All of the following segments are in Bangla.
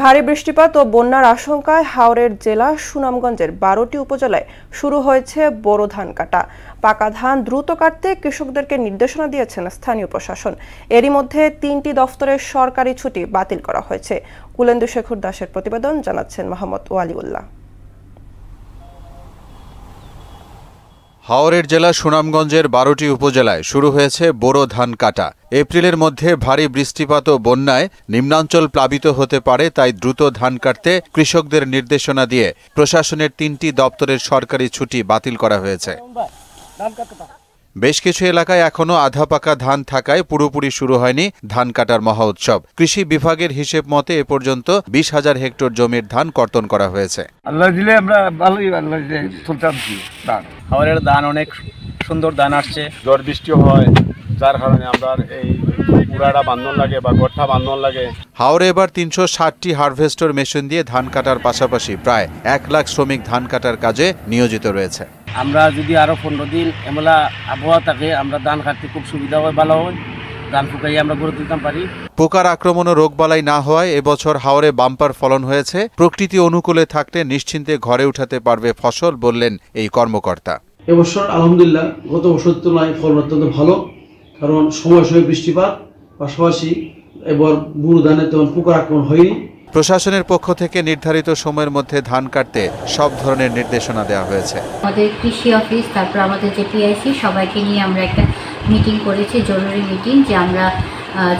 ভারী বৃষ্টিপাত ও বন্যার আশঙ্কায় হাওরের জেলা সুনামগঞ্জের 12টি উপজেলায় শুরু হয়েছে বোরো ধান কাটা। পাকা ধান দ্রুত কাটতে কৃষকদেরকে নির্দেশনা দিয়েছেন স্থানীয় প্রশাসন। এরই মধ্যে 3টি দফতরের সরকারি ছুটি বাতিল করা হয়েছে। কুলেন্দু শেখর দাসের প্রতিবেদন, জানাচ্ছেন মোহাম্মদ ওয়ালিউল্লাহ। হাওরের জেলা সুনামগঞ্জের 12টি উপজেলায় শুরু হয়েছে বোরো ধান কাটা। এপ্রিলের মধ্যে ভারী বৃষ্টিপাত ও বন্যায় নিম্নাঞ্চল প্লাবিত হতে পারে, তাই দ্রুত ধান কাটতে কৃষকদের নির্দেশনা দিয়ে প্রশাসনের 3টি দপ্তরের সরকারি ছুটি বাতিল করা হয়েছে। বেশ কিছু এলাকায় এখনও আধা পাকা ধান থাকায় পুরোপুরি শুরু হয়নি ধান কাটার মহা উৎসব। কৃষি বিভাগের হিসেব মতে এ পর্যন্ত 20,000 হেক্টর জমির ধান কর্তন করা হয়েছে। হাওরের ধান অনেক সুন্দর ধান আসছে, ঝড় বৃষ্টি হয় যার কারণে আমরা এই পুরাটা বান্ধন লাগে বা গঠা বান্ধন লাগে। হাওরে এবার 360টি হারভেস্টর মেশিন দিয়ে ধান কাটার পাশাপাশি প্রায় 1 লাখ শ্রমিক ধান কাটার কাজে নিয়োজিত রয়েছে। আমরা যদি আরো 15 দিন এমলা আবহাওয়া থাকে, আমরা ধান কাটতে খুব সুবিধা হয়, ভালো হয়, ধান ফুকাইয়ে আমরা গড়ে তুলতে পারি। পোকার আক্রমণ ও রোগবালাই না হওয়ায় এবছর হাওরে বাম্পার ফলন হয়েছে। প্রকৃতি অনুকূলে থাকলে নিশ্চিন্তে ঘরে উঠাতে পারবে ফসল, বললেন এই কর্মকর্তা। এবছর আলহামদুলিল্লাহ গত বছর তুলনায় ফলন অত্যন্ত ভালো, কারণ সময় সময় বৃষ্টিপাত, পাশাপাশি এবার বুড়ো ধানে তেমন পোকার আক্রমণ হয়নি। প্রশাসনের পক্ষ থেকে নির্ধারিত সময়ের মধ্যে ধান কাটতে সব ধরনের নির্দেশনা দেওয়া হয়েছে। আমাদের কৃষি অফিস, তারপর আমাদের যে পিআইসি, সবাইকে নিয়ে আমরা একটা মিটিং করেছি, জরুরি মিটিং, যে আমরা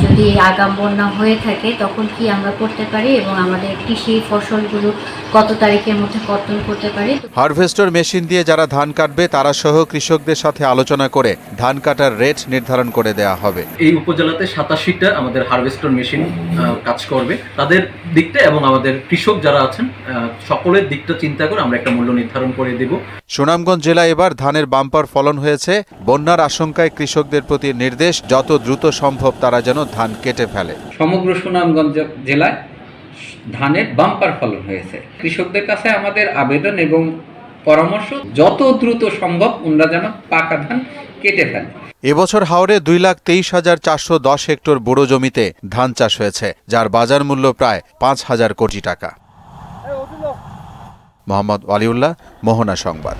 যদি আগাম বন্যা হয়ে থাকে তখন কি আমরা করতে পারি এবং আমাদের কৃষি ফসলগুলো কত তারিখের মধ্যে কর্তন করতে পারি। হারভেস্টর মেশিন দিয়ে যারা ধান কাটবে তারা সহ কৃষকদের সাথে আলোচনা করে ধান কাটার রেট নির্ধারণ করে দেওয়া হবে। এই উপজেলাতে 87টা আমাদের হারভেস্টর মেশিন কাজ করবে। তাদের দিকটা এবং আমাদের কৃষক যারা আছেন সকলের দিকটা চিন্তা করে আমরা একটা মূল্য নির্ধারণ করে দেব। সুনামগঞ্জ জেলায় এবার ধানের বাম্পার ফলন হয়েছে। বন্যার আশঙ্কায় কৃষকদের প্রতি নির্দেশ, যত দ্রুত সম্ভব তারা যেন ধান কেটে ফেলে। সমগ্র সুনামগঞ্জ জেলায় ধানের বাম্পার ফলন হয়েছে। কৃষকদের কাছে আমাদের আবেদন এবং পরামর্শ, যত দ্রুত সম্ভব ওনারা যেন পাকা ধান কেটে ফেলে। এবছর হাওরে 2,23,410 হেক্টর বোরো জমিতে ধান চাষ হয়েছে, যার বাজার মূল্য প্রায় 5,000 কোটি টাকা। মোহাম্মদ ওয়ালিউল্লাহ, মোহনা সংবাদ।